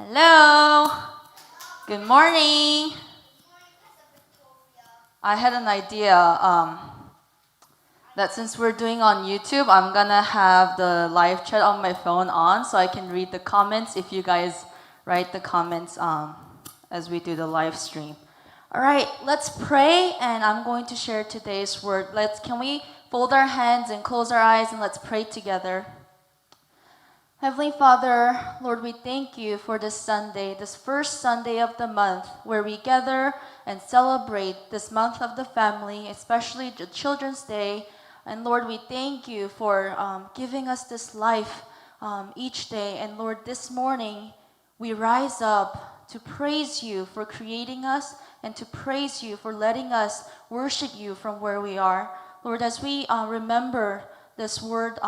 Hello. Good morning. I had an idea that since we're doing on YouTube, I'm gonna have the live chat on my phone on so I can read the comments if you guys write the comments as we do the live stream. All right, let's pray, and I'm going to share today's word. Can we fold our hands and close our eyes and let's pray together. Heavenly Father, Lord, we thank you for this Sunday, this first Sunday of the month, where we gather and celebrate this month of the family, especially the Children's Day. And Lord, we thank you for giving us this life each day. And Lord, this morning, we rise up to praise you for creating us and to praise you for letting us worship you from where we are. Lord, as we remember this word,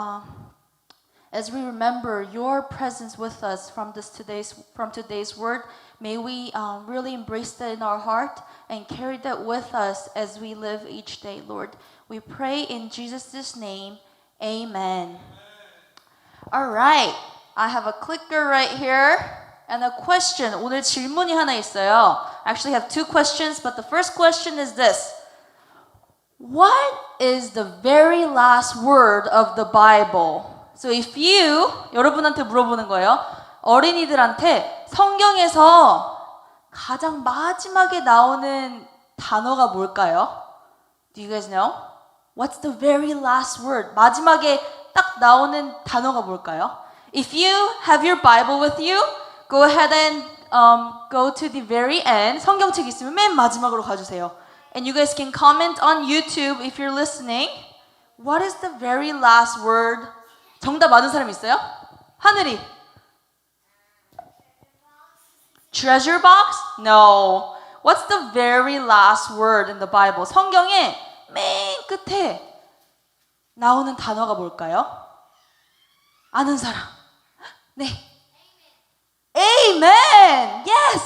as we remember your presence with us from today's word, may we really embrace that in our heart and carry that with us as we live each day, Lord. We pray in Jesus' name, amen. All right, I have a clicker right here and a question. 오늘 질문이 하나 있어요. I actually have two questions, but the first question is this. What is the very last word of the Bible? So if you, 여러분한테 물어보는 거예요. 어린이들한테 성경에서 가장 마지막에 나오는 단어가 뭘까요? Do you guys know? What's the very last word? 마지막에 딱 나오는 단어가 뭘까요? If you have your Bible with you, go ahead and go to the very end. 성경책 있으면 맨 마지막으로 가주세요. And you guys can comment on YouTube if you're listening. What is the very last word? 정답 맞은 사람 있어요? 하늘이. Treasure box? No. What's the very last word in the Bible? 성경에 맨 끝에 나오는 단어가 뭘까요? 아는 사람. 네. Amen. Yes.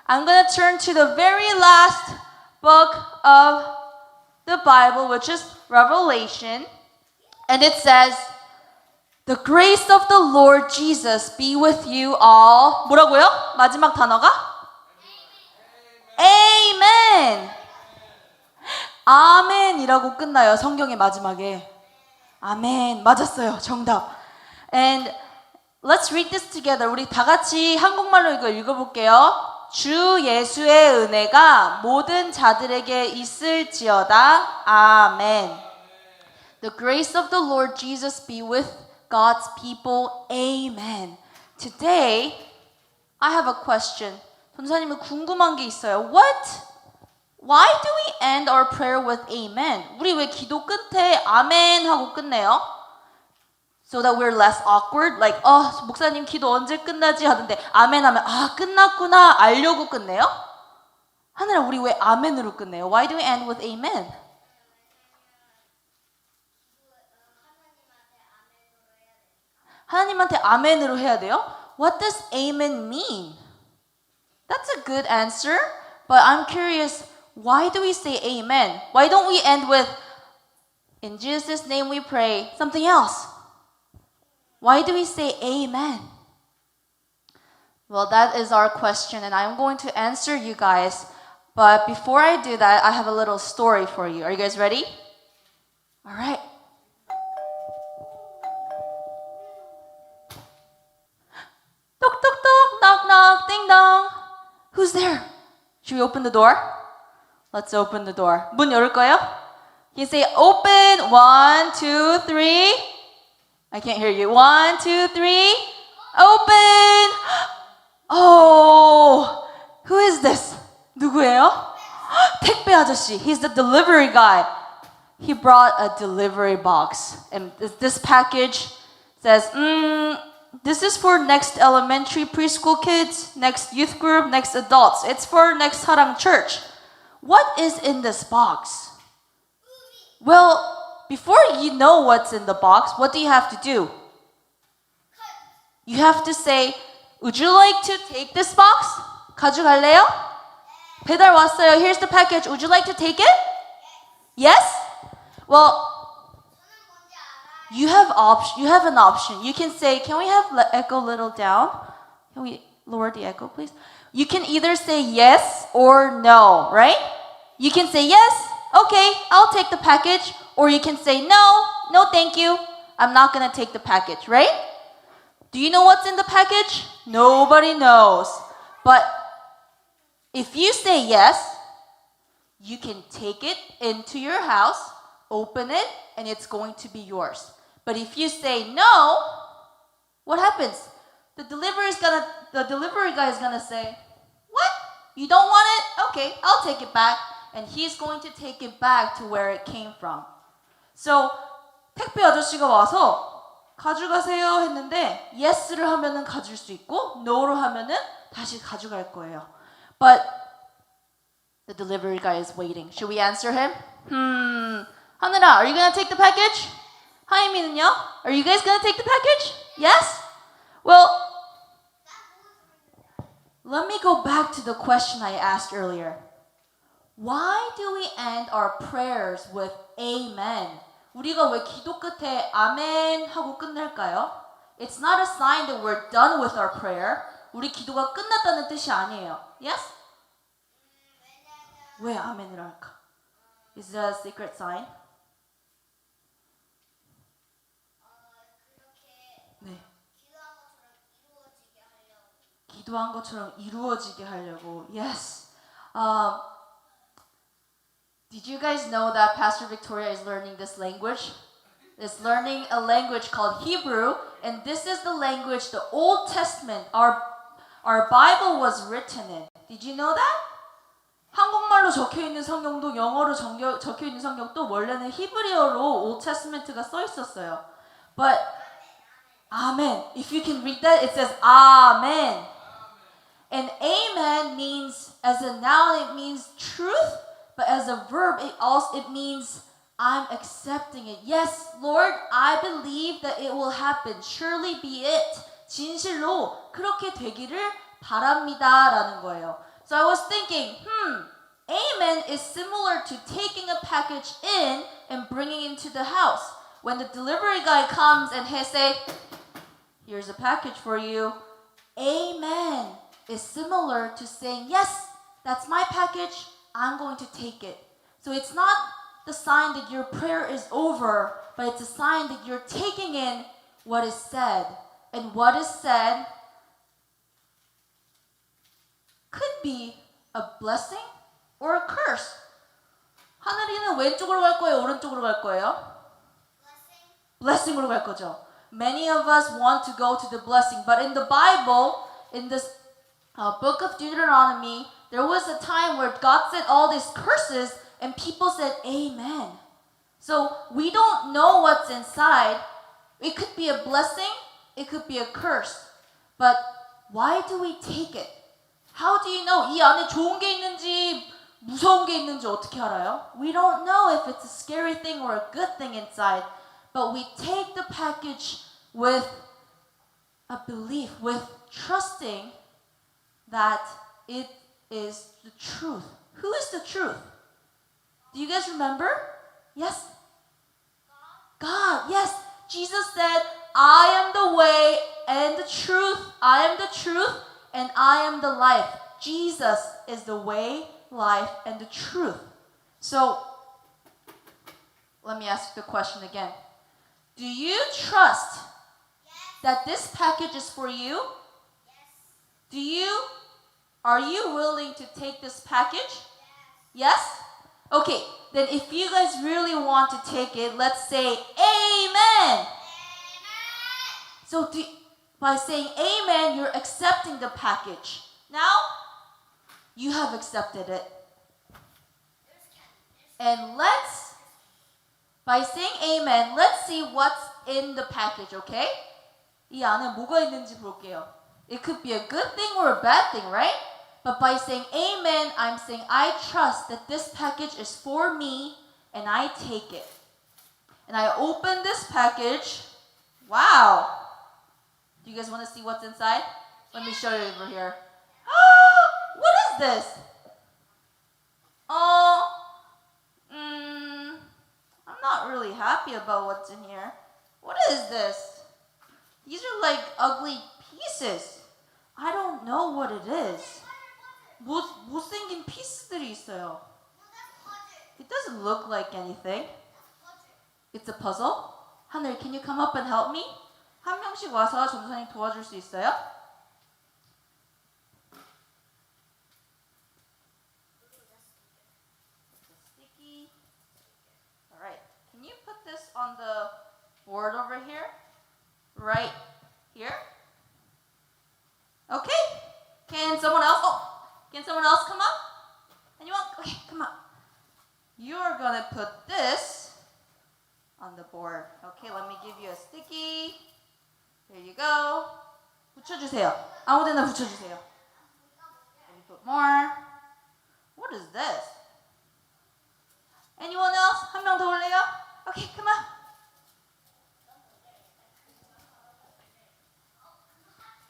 I'm going to turn to the very last book of the Bible, which is Revelation. And it says, The grace of the Lord Jesus be with you all. 뭐라고요? 마지막 단어가? Amen. 아멘이라고 끝나요. 성경의 마지막에. 아멘. 맞았어요. 정답. And let's read this together. 우리 다 같이 한국말로 이거 읽어볼게요. 주 예수의 은혜가 모든 자들에게 있을지어다. 아멘. The grace of the Lord Jesus be with God's people. Amen. Today, I have a question. 전사님은 궁금한 게 있어요. Why do we end our prayer with amen? 우리 왜 기도 끝에 아멘 하고 끝내요? So that we're less awkward. Like, 목사님 기도 언제 끝나지? 하던데 아멘 하면 끝났구나 알려고 끝내요? 하늘아, 우리 왜 아멘으로 끝내요? Why do we end with amen? 하나님한테 아멘으로 해야 돼요? What does amen mean? That's a good answer, but I'm curious, why do we say amen? Why don't we end with, in Jesus' name we pray, something else? Why do we say amen? Well, that is our question, and I'm going to answer you guys. But before I do that, I have a little story for you. Are you guys ready? All right. Knock, knock, ding dong. Who's there? Should we open the door? Let's open the door. 문 열을 거예요? Can you say open? 1, 2, 3. I can't hear you. 1, 2, 3. Open. Oh, who is this? 누구예요? 택배 아저씨. He's the delivery guy. He brought a delivery box. And this package says, this is for next elementary preschool kids, next youth group, next adults. It's for next Sarang Church. What is in this box? Well, before you know what's in the box, what do you have to do? You have to say, would you like to take this box? 가져갈래요? 배달 왔어요. Here's the package. Would you like to take it? Yes? Well, you have an option. You can say, can we have echo a little down? Can we lower the echo, please. You can either say yes or no, right? You can say yes, okay, I'll take the package, or you can say no, no thank you, I'm not gonna take the package, right? Do you know what's in the package? Nobody knows. But if you say yes, you can take it into your house, open it, and it's going to be yours. But if you say no, what happens? The delivery guy is gonna say, what? You don't want it? Okay, I'll take it back. And he's going to take it back to where it came from. So 택배 아저씨가 와서 가져가세요 했는데 yes를 하면은 가질 수 있고 no를 하면은 다시 가져갈 거예요. But the delivery guy is waiting. Should we answer him? 하늘아, are you gonna take the package? 하이미는요? Are you guys gonna take the package? Yes? Well, let me go back to the question I asked earlier. Why do we end our prayers with amen? 우리가 왜 기도 끝에 아멘 하고 끝낼까요? It's not a sign that we're done with our prayer. 우리 기도가 끝났다는 뜻이 아니에요. Yes? 왜 아멘을 할까? Is that a secret sign? 네. 기도한 것처럼 이루어지게 하려고. Yes. Did you guys know that Pastor Victoria is learning this language? Is learning a language called Hebrew, and this is the language the Old Testament, our Bible was written in. Did you know that? 한국말로 적혀 있는 성경도 영어로 적혀 있는 성경도 원래는 히브리어로 Old Testament가 써 있었어요. But Amen. If you can read that, it says Amen. And Amen means, as a noun, it means truth, but as a verb, it means I'm accepting it. Yes, Lord, I believe that it will happen. Surely be it. 진실로 그렇게 되기를 바랍니다라는 거예요. So I was thinking, Amen is similar to taking a package in and bringing it into the house. When the delivery guy comes and he say, here's a package for you. Amen is similar to saying, yes, that's my package. I'm going to take it. So it's not the sign that your prayer is over, but it's a sign that you're taking in what is said. And what is said could be a blessing or a curse. 하늘이는 왼쪽으로 갈 거예요, 오른쪽으로 갈 거예요? Blessing으로 갈 거죠. Many of us want to go to the blessing, but in the Bible, in this book of Deuteronomy, there was a time where God said all these curses and people said amen. So we don't know what's inside. It could be a blessing, it could be a curse. But why do we take it? How do you know? 이 안에 좋은 게 있는지 무서운 게 있는지 어떻게 알아요? We don't know if it's a scary thing or a good thing inside. But we take the package with a belief, with trusting that it is the truth. Who is the truth? Do you guys remember? Yes? God, yes. Jesus said, I am the way and the truth. I am the truth and I am the life. Jesus is the way, life, and the truth. So, let me ask the question again. Do you trust that this package is for you? Are you willing to take this package? Yes? Okay, then if you guys really want to take it, let's say amen. So by saying amen, you're accepting the package. Now, you have accepted it. And by saying amen, let's see what's in the package, okay? 이 안에 뭐가 있는지 볼게요. It could be a good thing or a bad thing, right? But by saying amen, I'm saying I trust that this package is for me and I take it. And I open this package. Wow. Do you guys want to see what's inside? Let me show you over here. What is this? I'm not really happy about what's in here. What is this? These are like ugly pieces. I don't know what it is. 못생긴 피스들이 있어요. It doesn't look like anything. It's a puzzle. 하늘, can you come up and help me? 한 명씩 와서 전도사님 도와줄 수 있어요? Sticky. All right. Can you put this on the board over here? Right here? Okay. Can someone else? Can someone else come up? Anyone? Okay, come up. You're gonna put this on the board. Okay, let me give you a sticky. Here you go. 붙여주세요. 아무데나 붙여주세요. Let me put more. What is this? Anyone else? 한 명 더 올래요? Okay, come on.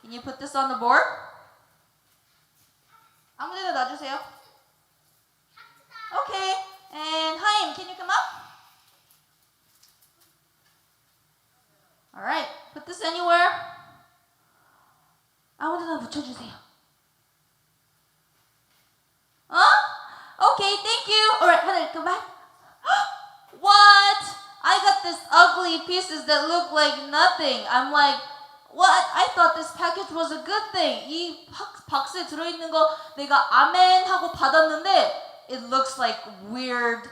Can you put this on the board? 아무데나 놔주세요. Okay. And Haim, can you come up? All right. Put this anywhere. 아무데나 붙여주세요. Okay, thank you. All right, 하늘, come back. What? I got this ugly pieces that look like nothing. I'm like, what? I thought this package was a good thing. 이 박스에 들어있는 거 내가 아멘 하고 받았는데 it looks like weird.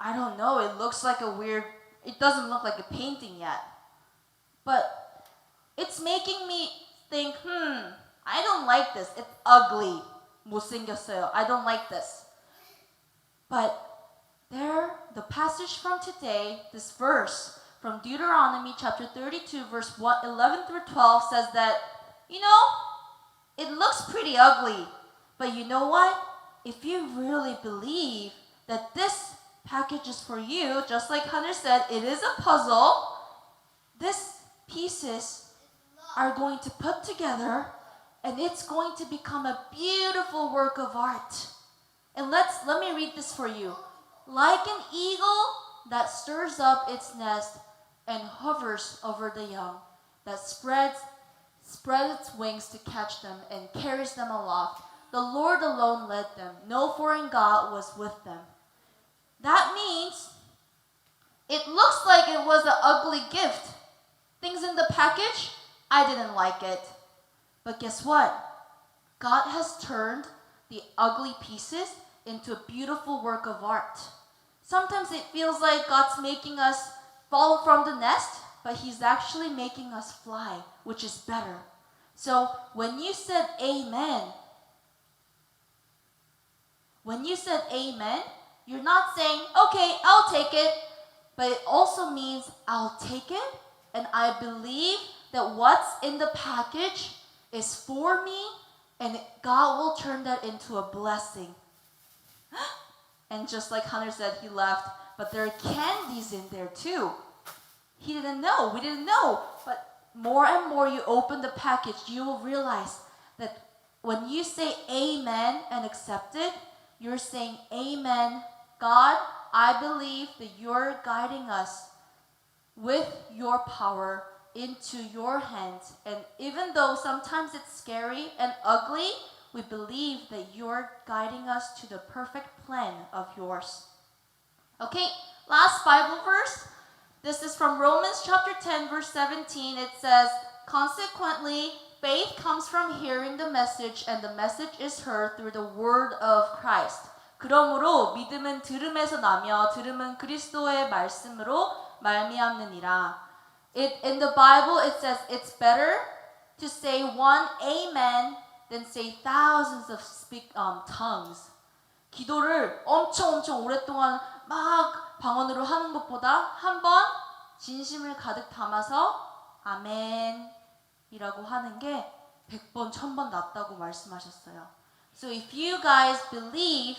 I don't know. It looks like a weird. It doesn't look like a painting yet. But it's making me think, I don't like this. It's ugly. 못생겼어요. I don't like this. But there, the passage from today, this verse from Deuteronomy chapter 32, verse 11 through 12 says that, it looks pretty ugly. But you know what? If you really believe that this package is for you, just like Hunter said, it is a puzzle. These pieces are going to put together and it's going to become a beautiful work of art. And let me read this for you. Like an eagle that stirs up its nest and hovers over the young, that spreads its wings to catch them and carries them aloft. The Lord alone led them. No foreign God was with them. That means it looks like it was an ugly gift. Things in the package, I didn't like it. But guess what? God has turned the ugly pieces into a beautiful work of art. Sometimes it feels like God's making us fall from the nest, but He's actually making us fly, which is better. So when you said amen, you're not saying, okay, I'll take it, but it also means I'll take it and I believe that what's in the package is for me and God will turn that into a blessing. And just like Hunter said, he left, but there are candies in there too. He didn't know, we didn't know, but more and more you open the package, you will realize that when you say amen and accept it, you're saying, amen, God, I believe that you're guiding us with your power into your hands. And even though sometimes it's scary and ugly, we believe that you're guiding us to the perfect plan of yours. Okay, last Bible verse. This is from Romans chapter 10, verse 17. It says, consequently, faith comes from hearing the message, and the message is heard through the word of Christ. 그러므로 믿음은 들음에서 나며 들음은 그리스도의 말씀으로 말미암느니라. In the Bible, it says it's better to say one amen than say thousands of tongues. 기도를 엄청 오랫동안 막 방언으로 하는 것보다 한 번 진심을 가득 담아서 아멘이라고 하는 게 100번, 1000번 낫다고 말씀하셨어요. So if you guys believe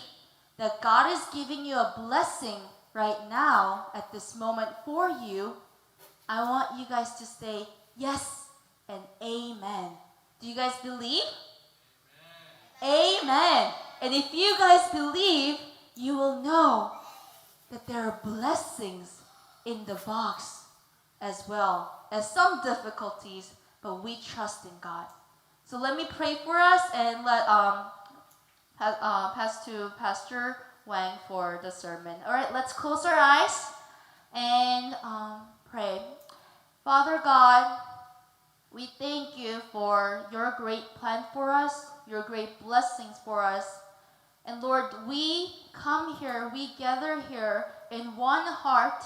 that God is giving you a blessing right now at this moment for you, I want you guys to say yes and amen. Do you guys believe? Amen. And if you guys believe, you will know that there are blessings in the box as well as some difficulties, but we trust in God. So let me pray for us and let pass to Pastor Wang for the sermon. All right, let's close our eyes and pray. Father God, we thank you for your great plan for us, your great blessings for us. And Lord, we come here, we gather here in one heart,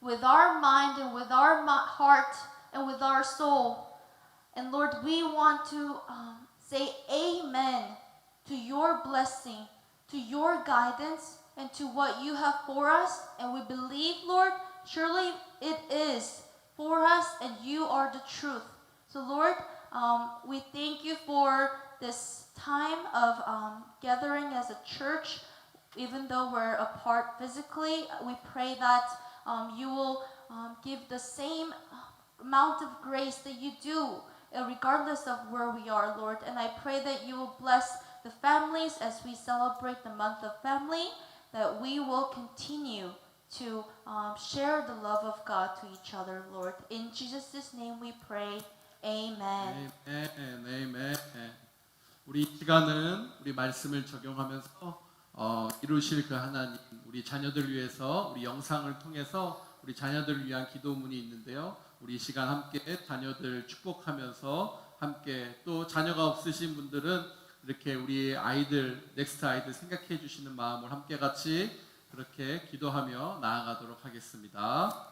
with our mind and with our heart and with our soul. And Lord, we want to say amen to your blessing, to your guidance, and to what you have for us. And we believe, Lord, surely it is for us and you are the truth. So Lord, we thank you for this time of gathering as a church. Even though we're apart physically, we pray that you will give the same amount of grace that you do, regardless of where we are, Lord. And I pray that you will bless the families as we celebrate the month of family, that we will continue to share the love of God to each other, Lord. In Jesus' name we pray. Amen. 아멘, 아멘. 우리 이 시간은 우리 말씀을 적용하면서 이루실 그 하나님, 우리 자녀들을 위해서 우리 영상을 통해서 우리 자녀들을 위한 기도문이 있는데요. 우리 이 시간 함께 자녀들 축복하면서 함께 또 자녀가 없으신 분들은 이렇게 우리 아이들, 넥스트 아이들 생각해 주시는 마음을 함께 같이 그렇게 기도하며 나아가도록 하겠습니다.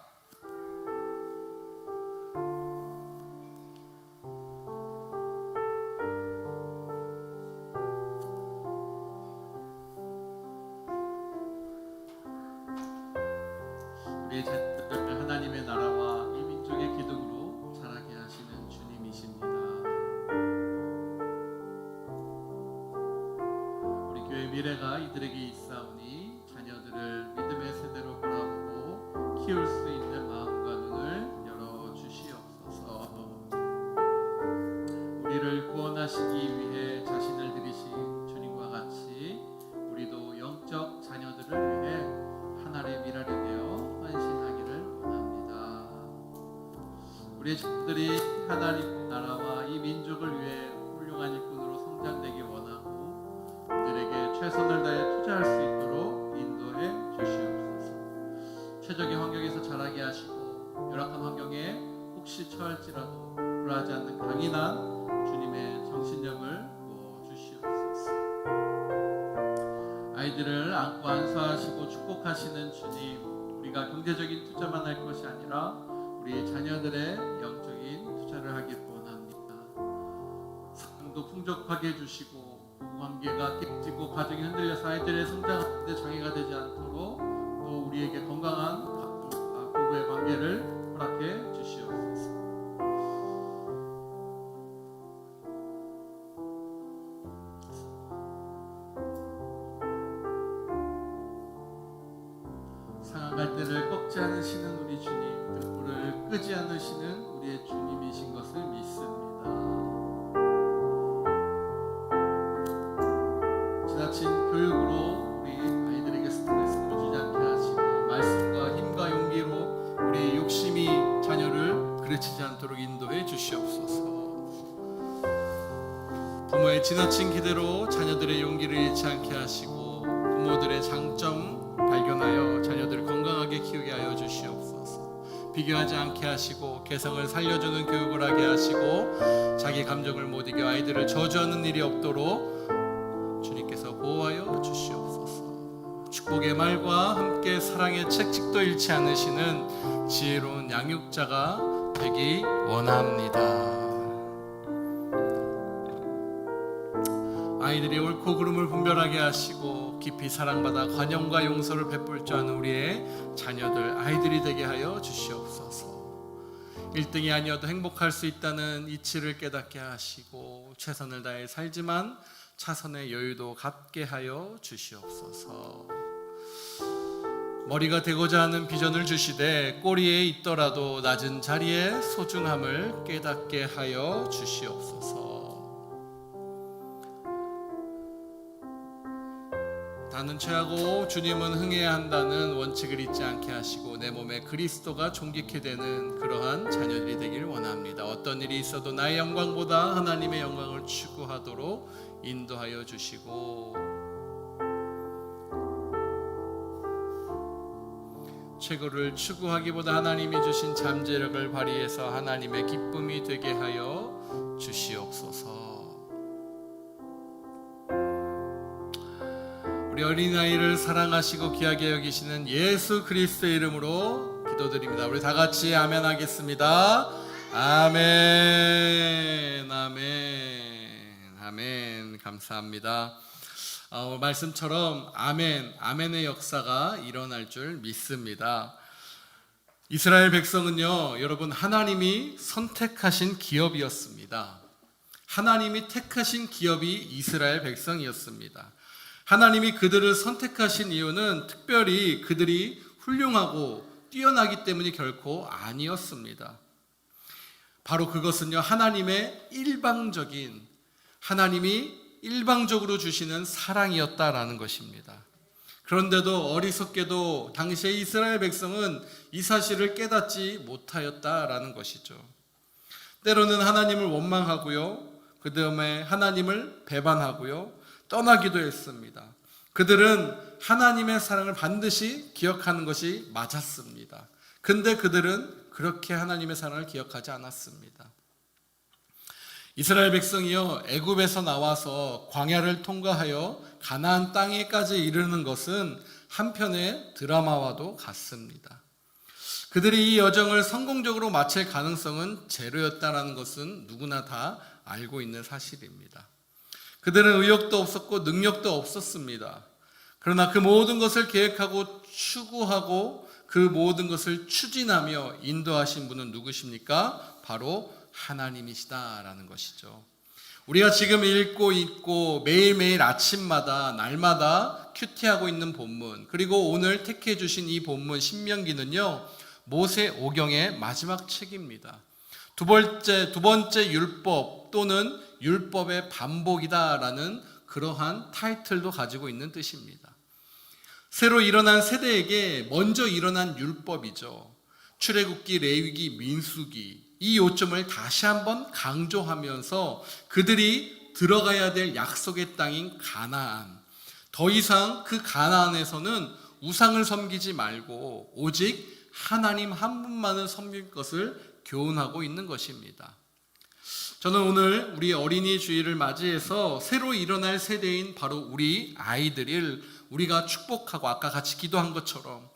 우리 자녀들 하나님의 나라와 이 민족의 기둥으로 자라게 하시는 주님이십니다. 우리 교회 미래가 이들에게 있사오니 자녀들을 믿음의 세대로 바라보고 키울 수 있는 마음과 눈을 열어 주시옵소서. 우리를 구원하시기 위해 자신을 드리신 주님과 같이 우리도 영적 자녀들을 위해 하나님의 미랄이 되어 헌신하기를 원합니다. 우리의 자녀들이 하나님 나라와 이 민족을 위해 훌륭한 일꾼으로 성장되기 원하고 이들에게 최선을 다해 투자할 수 있도록 인도해 주시옵소서. 최적의 환경에서 자라게 하시고 열악한 환경에 혹시 처할지라도 불안하지 않는 강인한 주님의 정신력을 부어 주시옵소서. 아이들을 안고 안수하시고 축복하시는 주님, 우리가 경제적인 투자만 할 것이 아니라 우리 자녀들의 영적인 투자를 하길 원합니다. 삶도 풍족하게 해주시고 부부관계가 깨지고 가정이 흔들려서 아이들의 성장하는데 장애가 되지 않도록 또 우리에게 건강한 가족과 부부의 관계를 허락해 주시옵소서. 상한 갈대를 꺾지 않으시는 우리 주님, 등불을 끄지 않으시는 우리의 주님이신 것을 믿습니다. 지나친 교육으로 우리 아이들에게 스트레스를 주지 않게 하시고 말씀과 힘과 용기로 우리 욕심이 자녀를 그르치지 않도록 인도해 주시옵소서. 부모의 지나친 기대로 자녀들의 용기를 잃지 않게 하시고 부모들의 장점 발견하여 자녀들을 건강하게 키우게 하여 주시옵소서. 비교하지 않게 하시고 개성을 살려주는 교육을 하게 하시고 자기 감정을 못 이겨 아이들을 저주하는 일이 없도록 주님께서 보호하여 주시옵소서. 축복의 말과 함께 사랑의 채찍도 잃지 않으시는 지혜로운 양육자가 되기 원합니다. 아이들이 옳고 그름을 분별하게 하시고 깊이 사랑받아 관용과 용서를 베풀 줄 아는 우리의 자녀들, 아이들이 되게 하여 주시옵소서. 1등이 아니어도 행복할 수 있다는 이치를 깨닫게 하시고 최선을 다해 살지만 차선의 여유도 갖게 하여 주시옵소서. 머리가 되고자 하는 비전을 주시되 꼬리에 있더라도 낮은 자리의 소중함을 깨닫게 하여 주시옵소서. 나는 죄하고 주님은 흥해야 한다는 원칙을 잊지 않게 하시고 내 몸에 그리스도가 존귀케 되는 그러한 자녀들이 되길 원합니다. 어떤 일이 있어도 나의 영광보다 하나님의 영광을 추구하도록 인도하여 주시고, 최고를 추구하기보다 하나님이 주신 잠재력을 발휘해서 하나님의 기쁨이 되게 하여 주시옵소서. 우리 어린아이를 사랑하시고 귀하게 여기시는 예수 그리스도의 이름으로 기도드립니다. 우리 다 같이 아멘 하겠습니다. 아멘, 아멘, 아멘. 감사합니다. 말씀처럼 아멘의 역사가 일어날 줄 믿습니다. 이스라엘 백성은요, 여러분, 하나님이 선택하신 기업이었습니다. 하나님이 택하신 기업이 이스라엘 백성이었습니다. 하나님이 그들을 선택하신 이유는 특별히 그들이 훌륭하고 뛰어나기 때문이 결코 아니었습니다. 바로 그것은요, 하나님이 일방적으로 주시는 사랑이었다라는 것입니다. 그런데도 어리석게도 당시의 이스라엘 백성은 이 사실을 깨닫지 못하였다라는 것이죠. 때로는 하나님을 원망하고요, 그 다음에 하나님을 배반하고요, 떠나기도 했습니다. 그들은 하나님의 사랑을 반드시 기억하는 것이 맞았습니다. 근데 그들은 그렇게 하나님의 사랑을 기억하지 않았습니다. 이스라엘 백성이요, 애굽에서 나와서 광야를 통과하여 가나안 땅에까지 이르는 것은 한편의 드라마와도 같습니다. 그들이 이 여정을 성공적으로 마칠 가능성은 제로였다는 것은 누구나 다 알고 있는 사실입니다. 그들은 의욕도 없었고 능력도 없었습니다. 그러나 그 모든 것을 계획하고 추구하고 그 모든 것을 추진하며 인도하신 분은 누구십니까? 바로 하나님이시다라는 것이죠. 우리가 지금 읽고 있고 매일매일 아침마다 날마다 큐티하고 있는 본문, 그리고 오늘 택해 주신 이 본문 신명기는요, 모세오경의 마지막 책입니다. 두 번째 율법 또는 율법의 반복이다라는 그러한 타이틀도 가지고 있는 뜻입니다. 새로 일어난 세대에게 먼저 일어난 율법이죠. 출애굽기, 레위기, 민수기, 이 요점을 다시 한번 강조하면서 그들이 들어가야 될 약속의 땅인 가나안, 더 이상 그 가나안에서는 우상을 섬기지 말고 오직 하나님 한 분만을 섬길 것을 교훈하고 있는 것입니다. 저는 오늘 우리 어린이 주일을 맞이해서 새로 일어날 세대인 바로 우리 아이들을 우리가 축복하고 아까 같이 기도한 것처럼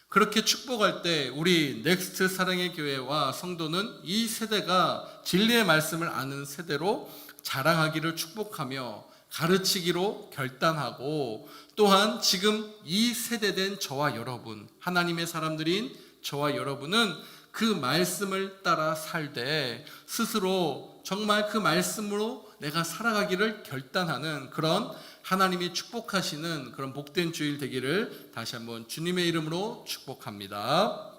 그렇게 축복할 때 우리 넥스트 사랑의 교회와 성도는 이 세대가 진리의 말씀을 아는 세대로 자랑하기를 축복하며 가르치기로 결단하고, 또한 지금 이 세대된 저와 여러분, 하나님의 사람들인 저와 여러분은 그 말씀을 따라 살되 스스로 정말 그 말씀으로 내가 살아가기를 결단하는 그런 하나님이 축복하시는 그런 복된 주일 되기를 다시 한번 주님의 이름으로 축복합니다.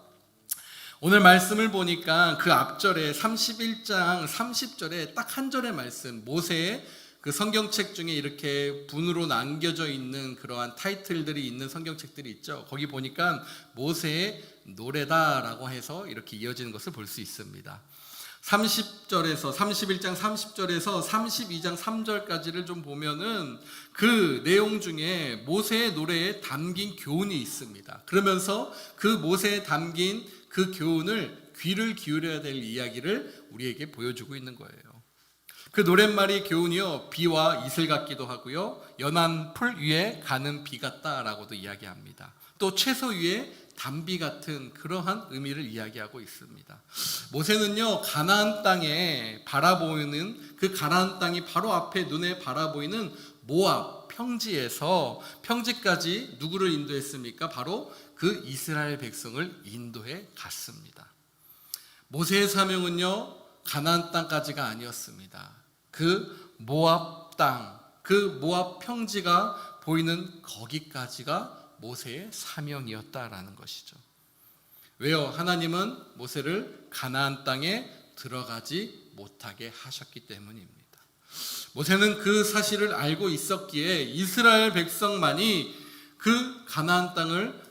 오늘 말씀을 보니까 그 앞절에 31장 30절에 딱 한 절의 말씀, 모세의 그 성경책 중에 이렇게 분으로 남겨져 있는 그러한 타이틀들이 있는 성경책들이 있죠. 거기 보니까 모세의 노래다라고 해서 이렇게 이어지는 것을 볼 수 있습니다. 31장 30절에서 32장 3절까지를 좀 보면은 그 내용 중에 모세의 노래에 담긴 교훈이 있습니다. 그러면서 그 모세에 담긴 그 교훈을 귀를 기울여야 될 이야기를 우리에게 보여주고 있는 거예요. 그 노랫말이 교훈이요, 비와 이슬 같기도 하고요, 연한 풀 위에 가는 비 같다라고도 이야기합니다. 또 채소 위에 담비 같은 그러한 의미를 이야기하고 있습니다. 모세는요, 가나안 땅에 바라보이는 그 가나안 땅이 바로 앞에 눈에 바라보이는 모압 평지에서 평지까지 누구를 인도했습니까? 바로 그 이스라엘 백성을 인도해 갔습니다. 모세의 사명은요, 가나안 땅까지가 아니었습니다. 그 모압 땅, 그 모압 평지가 보이는 거기까지가 모세의 사명이었다라는 것이죠. 왜요? 하나님은 모세를 가나안 땅에 들어가지 못하게 하셨기 때문입니다. 모세는 그 사실을 알고 있었기에 이스라엘 백성만이 그 가나안 땅을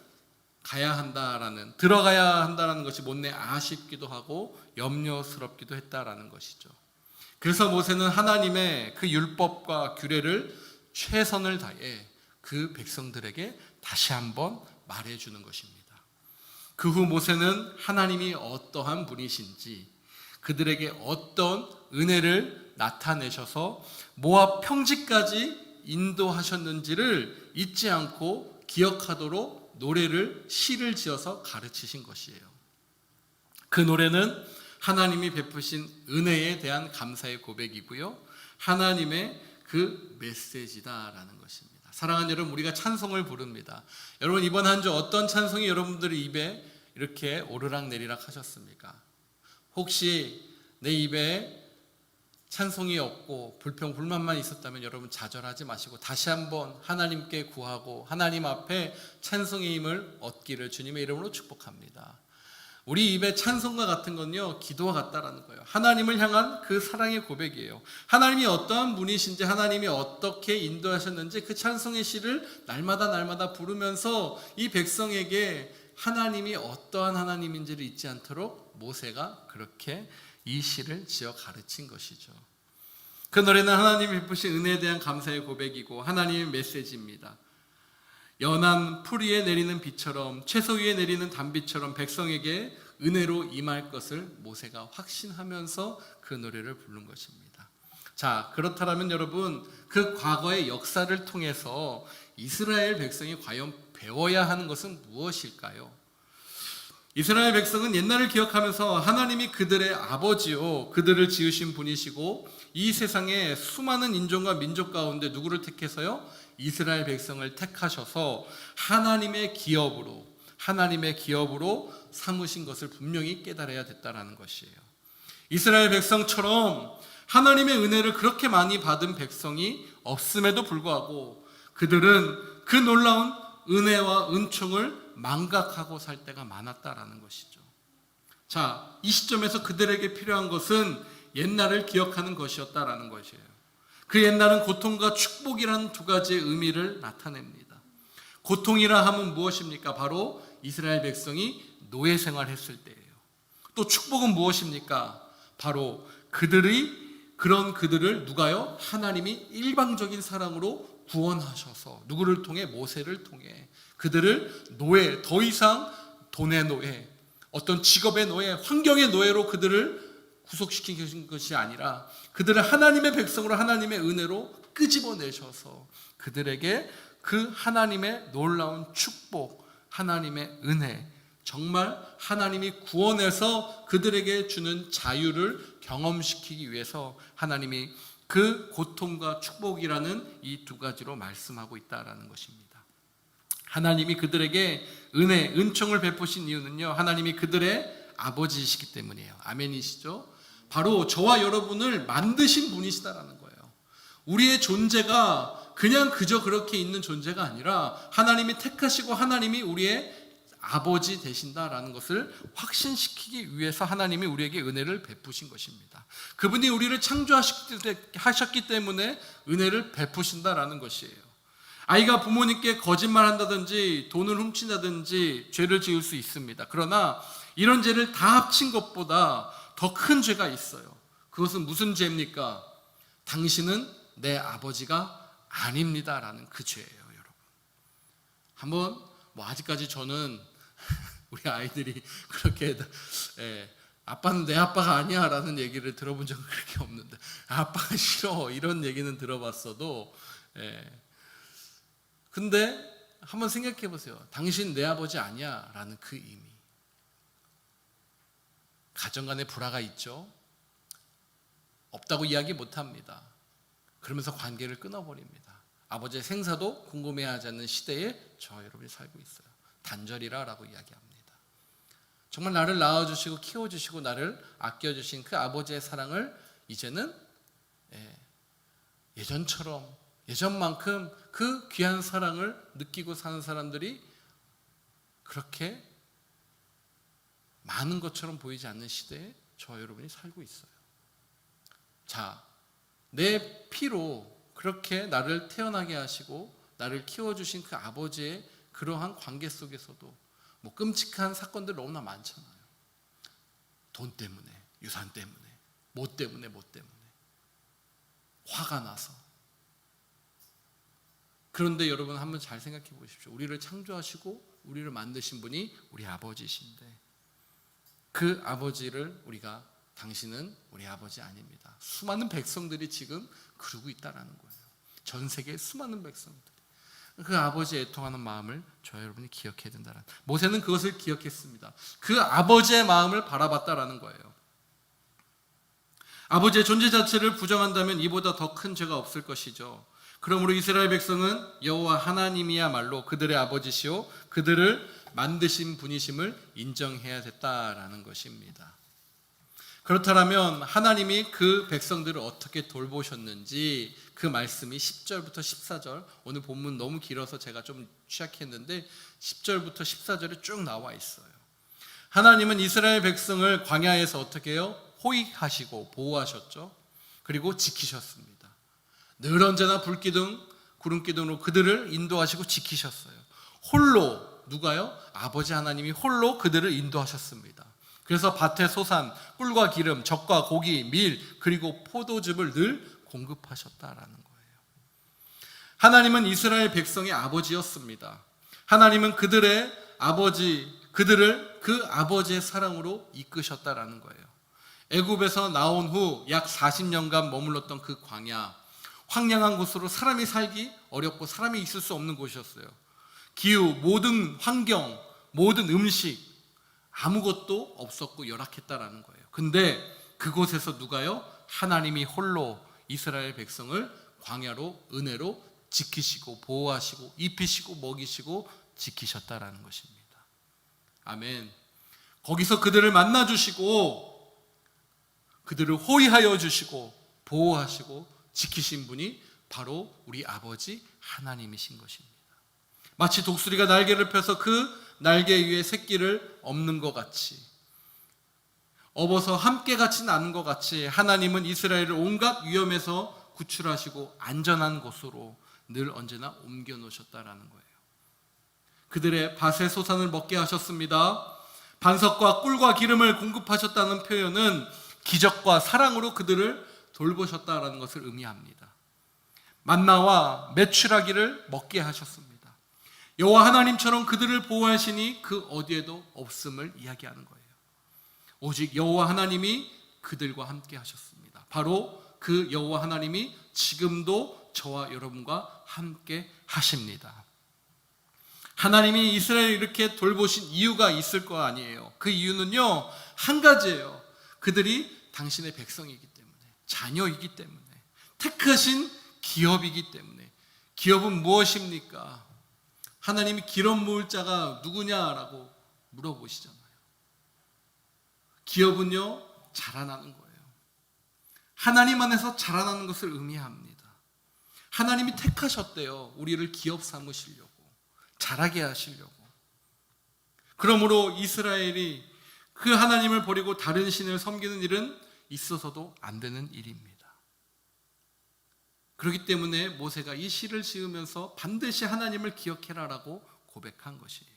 가야 한다라는, 들어가야 한다라는 것이 못내 아쉽기도 하고 염려스럽기도 했다라는 것이죠. 그래서 모세는 하나님의 그 율법과 규례를 최선을 다해 그 백성들에게 다시 한번 말해주는 것입니다. 그 후 모세는 하나님이 어떠한 분이신지, 그들에게 어떤 은혜를 나타내셔서 모압 평지까지 인도하셨는지를 잊지 않고 기억하도록 노래를, 시를 지어서 가르치신 것이에요. 그 노래는 하나님이 베푸신 은혜에 대한 감사의 고백이고요, 하나님의 그 메시지다라는 것입니다. 사랑하는 여러분, 우리가 찬송을 부릅니다. 여러분, 이번 한 주 어떤 찬송이 여러분들의 입에 이렇게 오르락내리락 하셨습니까? 혹시 내 입에 찬송이 없고 불평 불만만 있었다면 여러분 좌절하지 마시고 다시 한번 하나님께 구하고 하나님 앞에 찬송의 힘을 얻기를 주님의 이름으로 축복합니다. 우리 입에 찬송과 같은 건요, 기도와 같다라는 거예요. 하나님을 향한 그 사랑의 고백이에요. 하나님이 어떠한 분이신지, 하나님이 어떻게 인도하셨는지 그 찬송의 시를 날마다 부르면서 이 백성에게 하나님이 어떠한 하나님인지를 잊지 않도록 모세가 그렇게 이 시를 지어 가르친 것이죠. 그 노래는 하나님이 베푸신 은혜에 대한 감사의 고백이고 하나님의 메시지입니다. 연한 풀 위에 내리는 비처럼, 채소 위에 내리는 단비처럼 백성에게 은혜로 임할 것을 모세가 확신하면서 그 노래를 부른 것입니다. 자, 그렇다면 여러분, 그 과거의 역사를 통해서 이스라엘 백성이 과연 배워야 하는 것은 무엇일까요? 이스라엘 백성은 옛날을 기억하면서 하나님이 그들의 아버지요, 그들을 지으신 분이시고 이 세상에 수많은 인종과 민족 가운데 누구를 택해서요? 이스라엘 백성을 택하셔서 하나님의 기업으로 삼으신 것을 분명히 깨달아야 됐다라는 것이에요. 이스라엘 백성처럼 하나님의 은혜를 그렇게 많이 받은 백성이 없음에도 불구하고 그들은 그 놀라운 은혜와 은총을 망각하고 살 때가 많았다라는 것이죠. 자, 이 시점에서 그들에게 필요한 것은 옛날을 기억하는 것이었다라는 것이에요. 그 옛날은 고통과 축복이라는 두 가지의 의미를 나타냅니다. 고통이라 하면 무엇입니까? 바로 이스라엘 백성이 노예 생활했을 때예요. 또 축복은 무엇입니까? 바로 그들을 누가요? 하나님이 일방적인 사랑으로 구원하셔서 누구를 통해? 모세를 통해 그들을 노예, 더 이상 돈의 노예, 어떤 직업의 노예, 환경의 노예로 그들을 구속시킨 것이 아니라 그들을 하나님의 백성으로 하나님의 은혜로 끄집어내셔서 그들에게 그 하나님의 놀라운 축복, 하나님의 은혜, 정말 하나님이 구원해서 그들에게 주는 자유를 경험시키기 위해서 하나님이 그 고통과 축복이라는 이 두 가지로 말씀하고 있다라는 것입니다. 하나님이 그들에게 은혜, 은총을 베푸신 이유는요, 하나님이 그들의 아버지이시기 때문이에요. 아멘이시죠? 바로 저와 여러분을 만드신 분이시다라는 거예요. 우리의 존재가 그냥 그저 그렇게 있는 존재가 아니라 하나님이 택하시고 하나님이 우리의 아버지 되신다라는 것을 확신시키기 위해서 하나님이 우리에게 은혜를 베푸신 것입니다. 그분이 우리를 창조하셨기 때문에 은혜를 베푸신다라는 것이에요. 아이가 부모님께 거짓말한다든지 돈을 훔친다든지 죄를 지을 수 있습니다. 그러나 이런 죄를 다 합친 것보다 더 큰 죄가 있어요. 그것은 무슨 죄입니까? 당신은 내 아버지가 아닙니다라는 그 죄예요, 여러분. 한번 아직까지 저는 우리 아이들이 그렇게 아빠는 내 아빠가 아니야 라는 얘기를 들어본 적은 그렇게 없는데, 아빠가 싫어 이런 얘기는 들어봤어도 근데 한번 생각해 보세요. 당신 내 아버지 아니야 라는 그 의미. 가정 간에 불화가 있죠. 없다고 이야기 못합니다. 그러면서 관계를 끊어버립니다. 아버지의 생사도 궁금해하지 않는 시대에 저 여러분이 살고 있어요. 단절이라고 이야기합니다. 정말 나를 낳아주시고 키워주시고 나를 아껴주신 그 아버지의 사랑을 이제는 예전만큼 그 귀한 사랑을 느끼고 사는 사람들이 그렇게 많은 것처럼 보이지 않는 시대에 저 여러분이 살고 있어요. 자, 내 피로 그렇게 나를 태어나게 하시고 나를 키워주신 그 아버지의 그러한 관계 속에서도 뭐 끔찍한 사건들 너무나 많잖아요. 돈 때문에, 유산 때문에, 뭐 때문에 화가 나서. 그런데 여러분 한번 잘 생각해 보십시오. 우리를 창조하시고 우리를 만드신 분이 우리 아버지신데 그 아버지를 우리가 당신은 우리 아버지 아닙니다. 수많은 백성들이 지금 그러고 있다라는 거예요. 전 세계의 수많은 백성들. 그 아버지의 애통하는 마음을 저와 여러분이 기억해야 된다는. 모세는 그것을 기억했습니다. 그 아버지의 마음을 바라봤다라는 거예요. 아버지의 존재 자체를 부정한다면 이보다 더 큰 죄가 없을 것이죠. 그러므로 이스라엘 백성은 여호와 하나님이야말로 그들의 아버지시오 그들을 만드신 분이심을 인정해야 됐다라는 것입니다. 그렇다면 하나님이 그 백성들을 어떻게 돌보셨는지 그 말씀이 10절부터 14절, 오늘 본문 너무 길어서 제가 좀 취약했는데 10절부터 14절에 쭉 나와 있어요. 하나님은 이스라엘 백성을 광야에서 어떻게 해요? 호익하시고 보호하셨죠. 그리고 지키셨습니다. 늘 언제나 불기둥, 구름기둥으로 그들을 인도하시고 지키셨어요. 홀로, 누가요? 아버지 하나님이 홀로 그들을 인도하셨습니다. 그래서 밭의 소산, 꿀과 기름, 젖과 고기, 밀, 그리고 포도즙을 늘 공급하셨다라는 거예요. 하나님은 이스라엘 백성의 아버지였습니다. 하나님은 그들의 아버지, 그들을 그 아버지의 사랑으로 이끄셨다라는 거예요. 애굽에서 나온 후 약 40년간 머물렀던 그 광야, 황량한 곳으로 사람이 살기 어렵고 사람이 있을 수 없는 곳이었어요. 기후, 모든 환경, 모든 음식 아무것도 없었고 열악했다라는 거예요. 근데 그곳에서 누가요? 하나님이 홀로 이스라엘 백성을 광야로 은혜로 지키시고 보호하시고 입히시고 먹이시고 지키셨다라는 것입니다. 아멘. 거기서 그들을 만나 주시고 그들을 호위하여 주시고 보호하시고 지키신 분이 바로 우리 아버지 하나님이신 것입니다. 마치 독수리가 날개를 펴서 그 날개 위에 새끼를 엎는 것 같이, 업어서 함께 갇진 않은 것 같이 하나님은 이스라엘을 온갖 위험에서 구출하시고 안전한 곳으로 늘 언제나 옮겨 놓으셨다라는 거예요. 그들의 밭의 소산을 먹게 하셨습니다. 반석과 꿀과 기름을 공급하셨다는 표현은 기적과 사랑으로 그들을 돌보셨다라는 것을 의미합니다. 만나와 메추라기를 먹게 하셨습니다. 여호와 하나님처럼 그들을 보호하시니 그 어디에도 없음을 이야기하는 거예요. 오직 여호와 하나님이 그들과 함께 하셨습니다. 바로 그 여호와 하나님이 지금도 저와 여러분과 함께 하십니다. 하나님이 이스라엘을 이렇게 돌보신 이유가 있을 거 아니에요. 그 이유는요, 한 가지예요. 그들이 당신의 백성이기 때문에, 자녀이기 때문에, 택하신 기업이기 때문에. 기업은 무엇입니까? 하나님이 기업 모을 자가 누구냐라고 물어보시잖아요. 기업은요, 자라나는 거예요. 하나님 안에서 자라나는 것을 의미합니다. 하나님이 택하셨대요. 우리를 기업 삼으시려고, 자라게 하시려고. 그러므로 이스라엘이 그 하나님을 버리고 다른 신을 섬기는 일은 있어서도 안 되는 일입니다. 그렇기 때문에 모세가 이 시를 지으면서 반드시 하나님을 기억해라라고 고백한 것이에요.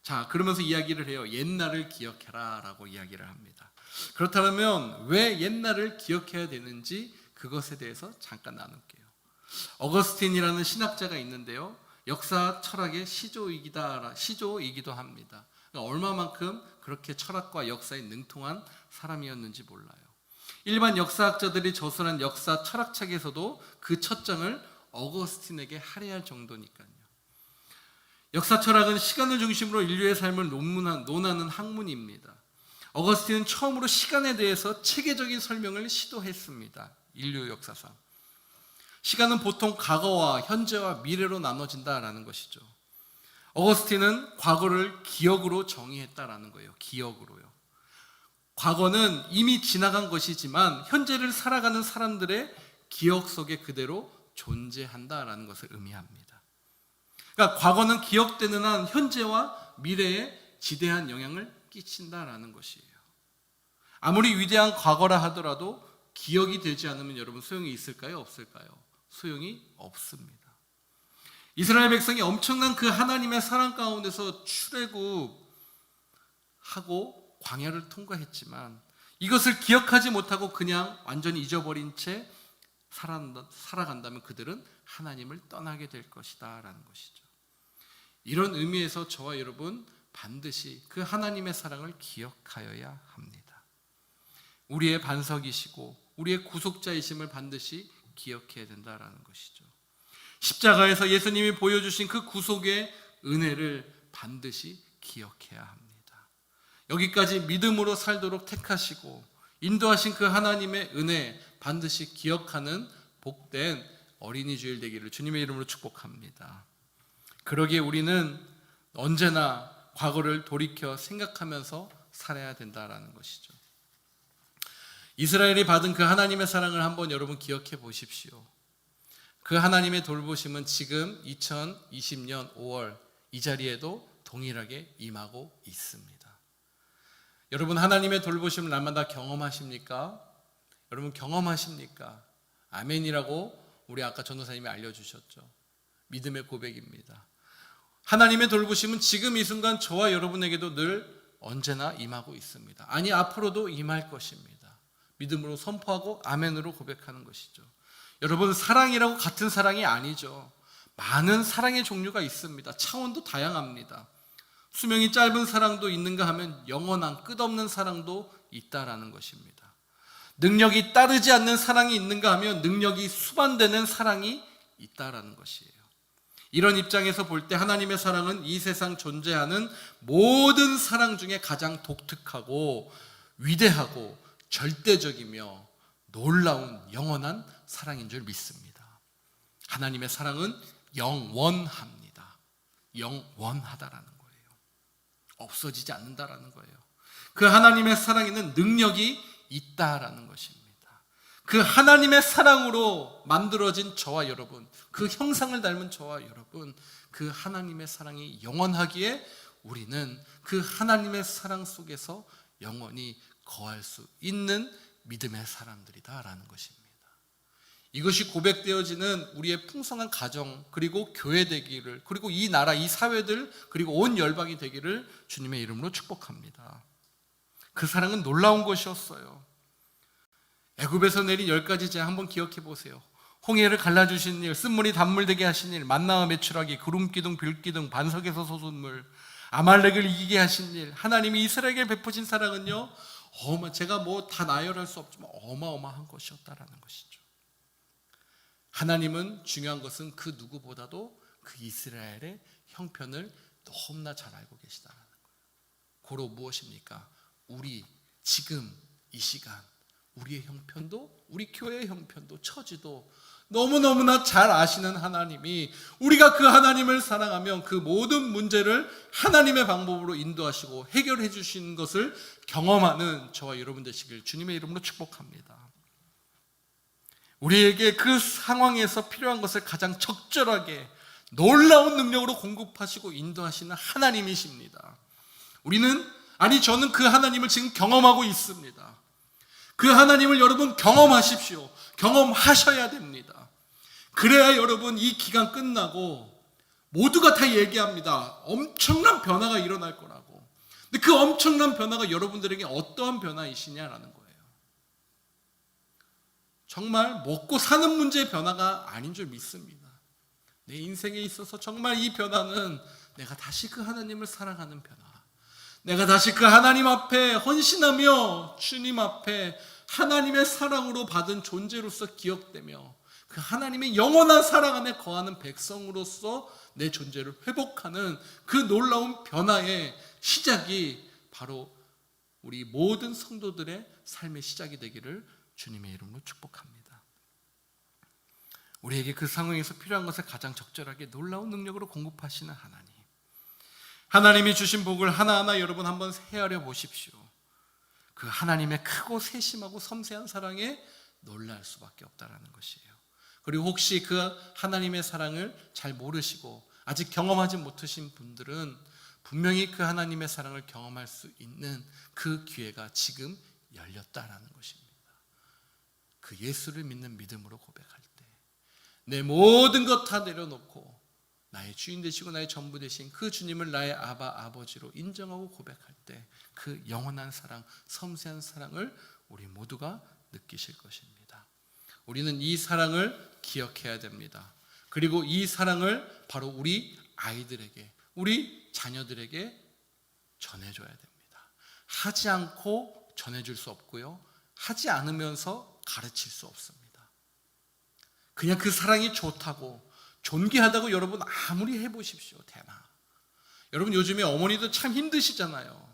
자, 그러면서 이야기를 해요. 옛날을 기억해라라고 이야기를 합니다. 그렇다면 왜 옛날을 기억해야 되는지 그것에 대해서 잠깐 나눌게요. 어거스틴이라는 신학자가 있는데요, 역사 철학의 시조이기도 합니다. 얼마만큼 그렇게 철학과 역사에 능통한 사람이었는지 몰라요. 일반 역사학자들이 저술한 역사 철학책에서도 그 첫 장을 어거스틴에게 할애할 정도니까요. 역사 철학은 시간을 중심으로 인류의 삶을 논하는 학문입니다. 어거스틴은 처음으로 시간에 대해서 체계적인 설명을 시도했습니다. 인류 역사상. 시간은 보통 과거와 현재와 미래로 나눠진다라는 것이죠. 어거스틴은 과거를 기억으로 정의했다라는 거예요. 기억으로요. 과거는 이미 지나간 것이지만 현재를 살아가는 사람들의 기억 속에 그대로 존재한다라는 것을 의미합니다. 그러니까 과거는 기억되는 한 현재와 미래에 지대한 영향을 끼친다라는 것이에요. 아무리 위대한 과거라 하더라도 기억이 되지 않으면 여러분 소용이 있을까요? 없을까요? 소용이 없습니다. 이스라엘 백성이 엄청난 그 하나님의 사랑 가운데서 출애굽하고 광야를 통과했지만 이것을 기억하지 못하고 그냥 완전히 잊어버린 채 살아간다면 그들은 하나님을 떠나게 될 것이다 라는 것이죠. 이런 의미에서 저와 여러분 반드시 그 하나님의 사랑을 기억하여야 합니다. 우리의 반석이시고 우리의 구속자이심을 반드시 기억해야 된다라는 것이죠. 십자가에서 예수님이 보여주신 그 구속의 은혜를 반드시 기억해야 합니다. 여기까지 믿음으로 살도록 택하시고 인도하신 그 하나님의 은혜 반드시 기억하는 복된 어린이 주일 되기를 주님의 이름으로 축복합니다. 그러기에 우리는 언제나 과거를 돌이켜 생각하면서 살아야 된다라는 것이죠. 이스라엘이 받은 그 하나님의 사랑을 한번 여러분 기억해 보십시오. 그 하나님의 돌보심은 지금 2020년 5월 이 자리에도 동일하게 임하고 있습니다. 여러분 하나님의 돌보심을 날마다 경험하십니까? 여러분 경험하십니까? 아멘이라고 우리 아까 전도사님이 알려주셨죠. 믿음의 고백입니다. 하나님의 돌보심은 지금 이 순간 저와 여러분에게도 늘 언제나 임하고 있습니다. 아니 앞으로도 임할 것입니다. 믿음으로 선포하고 아멘으로 고백하는 것이죠. 여러분 사랑이라고 같은 사랑이 아니죠. 많은 사랑의 종류가 있습니다. 차원도 다양합니다. 수명이 짧은 사랑도 있는가 하면 영원한 끝없는 사랑도 있다라는 것입니다. 능력이 따르지 않는 사랑이 있는가 하면 능력이 수반되는 사랑이 있다라는 것이에요. 이런 입장에서 볼 때 하나님의 사랑은 이 세상 존재하는 모든 사랑 중에 가장 독특하고 위대하고 절대적이며 놀라운 영원한 사랑인 줄 믿습니다. 하나님의 사랑은 영원합니다. 영원하다라는 거예요. 없어지지 않는다라는 거예요. 그 하나님의 사랑에는 능력이 있다라는 것입니다. 그 하나님의 사랑으로 만들어진 저와 여러분, 그 형상을 닮은 저와 여러분, 그 하나님의 사랑이 영원하기에 우리는 그 하나님의 사랑 속에서 영원히 거할 수 있는 믿음의 사람들이다라는 것입니다. 이것이 고백되어지는 우리의 풍성한 가정 그리고 교회 되기를, 그리고 이 나라 이 사회들 그리고 온 열방이 되기를 주님의 이름으로 축복합니다. 그 사랑은 놀라운 것이었어요. 애굽에서 내린 10가지 제 한번 기억해 보세요. 홍해를 갈라주신 일, 쓴물이 단물 되게 하신 일, 만나와 메추라기, 구름기둥, 불기둥, 반석에서 솟은 아말렉을 이기게 하신 일, 하나님이 이스라엘에게 베푸신 사랑은요, 제가 뭐 다 나열할 수 없지만 어마어마한 것이었다라는 것이죠. 하나님은 중요한 것은 그 누구보다도 그 이스라엘의 형편을 너무나 잘 알고 계시다는 거예요. 고로 무엇입니까? 우리 지금 이 시간 우리의 형편도, 우리 교회의 형편도, 처지도 너무너무나 잘 아시는 하나님이 우리가 그 하나님을 사랑하면 그 모든 문제를 하나님의 방법으로 인도하시고 해결해 주시는 것을 경험하는 저와 여러분 되시길 주님의 이름으로 축복합니다. 우리에게 그 상황에서 필요한 것을 가장 적절하게 놀라운 능력으로 공급하시고 인도하시는 하나님이십니다. 저는 그 하나님을 지금 경험하고 있습니다. 그 하나님을 여러분 경험하십시오. 경험하셔야 됩니다. 그래야 여러분 이 기간 끝나고 모두가 다 얘기합니다. 엄청난 변화가 일어날 거라고. 근데 그 엄청난 변화가 여러분들에게 어떠한 변화이시냐라는 거예요. 정말 먹고 사는 문제의 변화가 아닌 줄 믿습니다. 내 인생에 있어서 정말 이 변화는 내가 다시 그 하나님을 사랑하는 변화, 내가 다시 그 하나님 앞에 헌신하며 주님 앞에 하나님의 사랑으로 받은 존재로서 기억되며 그 하나님의 영원한 사랑 안에 거하는 백성으로서 내 존재를 회복하는 그 놀라운 변화의 시작이 바로 우리 모든 성도들의 삶의 시작이 되기를 주님의 이름으로 축복합니다. 우리에게 그 상황에서 필요한 것을 가장 적절하게 놀라운 능력으로 공급하시는 하나님, 하나님이 주신 복을 하나하나 여러분 한번 헤아려 보십시오. 그 하나님의 크고 세심하고 섬세한 사랑에 놀랄 수밖에 없다라는 것이에요. 그리고 혹시 그 하나님의 사랑을 잘 모르시고 아직 경험하지 못하신 분들은 분명히 그 하나님의 사랑을 경험할 수 있는 그 기회가 지금 열렸다라는 것입니다. 그 예수를 믿는 믿음으로 고백할 때 내 모든 것 다 내려놓고 나의 주인 되시고 나의 전부 되신 그 주님을 나의 아버지로 인정하고 고백할 때 그 영원한 사랑, 섬세한 사랑을 우리 모두가 느끼실 것입니다. 우리는 이 사랑을 기억해야 됩니다. 그리고 이 사랑을 바로 우리 아이들에게, 우리 자녀들에게 전해줘야 됩니다. 하지 않고 전해줄 수 없고요, 하지 않으면서 가르칠 수 없습니다. 그냥 그 사랑이 좋다고, 존귀하다고 여러분 아무리 해보십시오. 되나? 여러분 요즘에 어머니도 참 힘드시잖아요.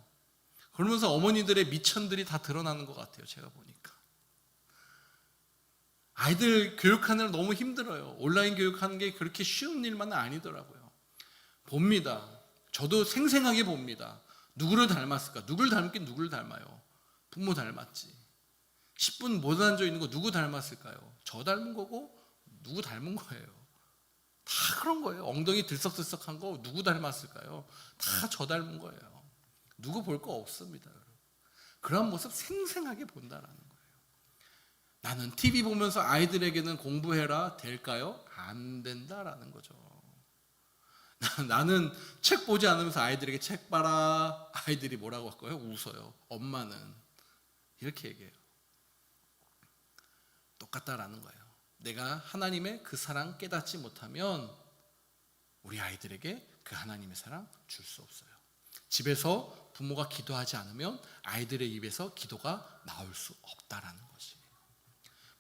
그러면서 어머니들의 미천들이 다 드러나는 것 같아요. 제가 보니까 아이들 교육하느라 너무 힘들어요. 온라인 교육하는 게 그렇게 쉬운 일만은 아니더라고요. 봅니다. 저도 생생하게 봅니다. 누구를 닮았을까? 누구를 닮긴 누구를 닮아요? 부모 닮았지. 10분 못 앉아 있는 거 누구 닮았을까요? 저 닮은 거고 누구 닮은 거예요. 다 그런 거예요. 엉덩이 들썩들썩한 거 누구 닮았을까요? 다 저 닮은 거예요. 누구 볼 거 없습니다. 그런 모습 생생하게 본다라는 거예요. 나는 TV 보면서 아이들에게는 공부해라 될까요? 안 된다라는 거죠. 나는 책 보지 않으면서 아이들에게 책 봐라. 아이들이 뭐라고 할까요? 웃어요. 엄마는 이렇게 얘기해요. 똑같다라는 거예요. 내가 하나님의 그 사랑 깨닫지 못하면 우리 아이들에게 그 하나님의 사랑 줄 수 없어요. 집에서 부모가 기도하지 않으면 아이들의 입에서 기도가 나올 수 없다라는 것이에요.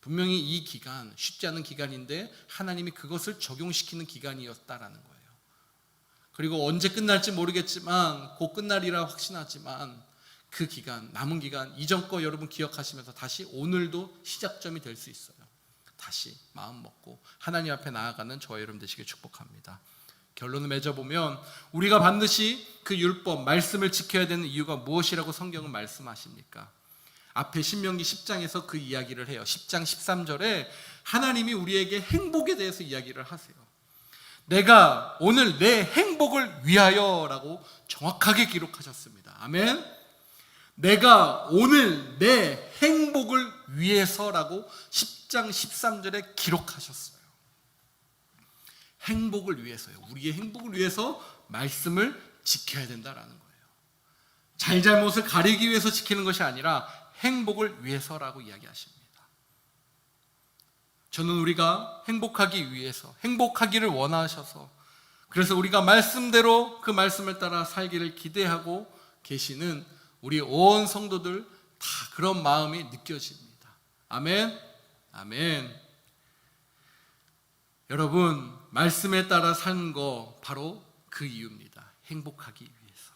분명히 이 기간 쉽지 않은 기간인데 하나님이 그것을 적용시키는 기간이었다라는 거예요. 그리고 언제 끝날지 모르겠지만 곧 끝날이라 확신하지만 그 기간, 남은 기간 이전 거 여러분 기억하시면서 다시 오늘도 시작점이 될 수 있어요. 다시 마음 먹고 하나님 앞에 나아가는 저와 여러분 되시길 축복합니다. 결론을 맺어보면 우리가 반드시 그 율법, 말씀을 지켜야 되는 이유가 무엇이라고 성경은 말씀하십니까? 앞에 신명기 10장에서 그 이야기를 해요. 10장 13절에 하나님이 우리에게 행복에 대해서 이야기를 하세요. 내가 오늘 내 행복을 위하여 라고 정확하게 기록하셨습니다. 아멘. 내가 오늘 내 행복을 위해서라고 10장 13절에 기록하셨어요. 행복을 위해서요. 우리의 행복을 위해서 말씀을 지켜야 된다라는 거예요. 잘잘못을 가리기 위해서 지키는 것이 아니라 행복을 위해서라고 이야기하십니다. 저는 우리가 행복하기 위해서, 행복하기를 원하셔서, 그래서 우리가 말씀대로 그 말씀을 따라 살기를 기대하고 계시는 우리 온 성도들 다 그런 마음이 느껴집니다. 아멘. 아멘. 여러분, 말씀에 따라 사는 거 바로 그 이유입니다. 행복하기 위해서.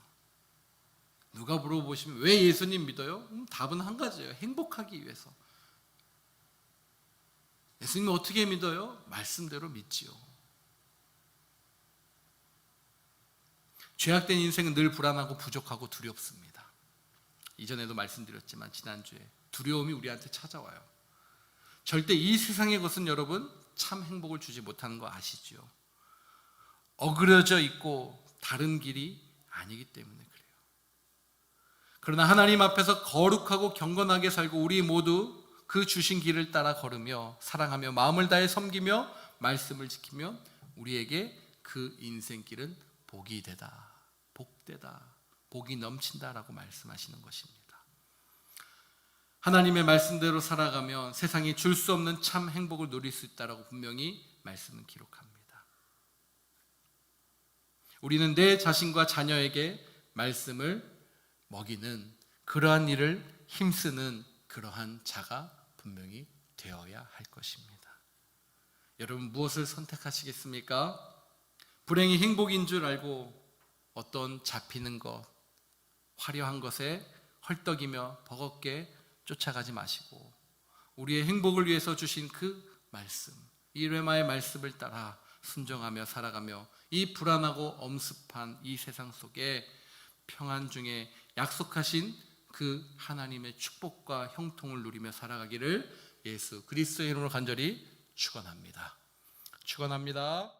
누가 물어보시면 왜 예수님 믿어요? 답은 한 가지예요. 행복하기 위해서. 예수님 어떻게 믿어요? 말씀대로 믿지요. 죄악된 인생은 늘 불안하고 부족하고 두렵습니다. 이전에도 말씀드렸지만 지난주에 두려움이 우리한테 찾아와요. 절대 이 세상의 것은 여러분 참 행복을 주지 못하는 거 아시죠? 어그러져 있고 다른 길이 아니기 때문에 그래요. 그러나 하나님 앞에서 거룩하고 경건하게 살고 우리 모두 그 주신 길을 따라 걸으며 사랑하며 마음을 다해 섬기며 말씀을 지키면 우리에게 그 인생길은 복이 되다, 복되다, 복이 넘친다라고 말씀하시는 것입니다. 하나님의 말씀대로 살아가면 세상이 줄 수 없는 참 행복을 누릴 수 있다라고 분명히 말씀은 기록합니다. 우리는 내 자신과 자녀에게 말씀을 먹이는 그러한 일을 힘쓰는 그러한 자가 분명히 되어야 할 것입니다. 여러분 무엇을 선택하시겠습니까? 불행이 행복인 줄 알고 어떤 잡히는 것, 화려한 것에 헐떡이며 버겁게 쫓아가지 마시고 우리의 행복을 위해서 주신 그 말씀, 이 레마의 말씀을 따라 순종하며 살아가며 이 불안하고 엄습한 이 세상 속에 평안 중에 약속하신 그 하나님의 축복과 형통을 누리며 살아가기를 예수 그리스도의 이름으로 간절히 축원합니다. 축원합니다.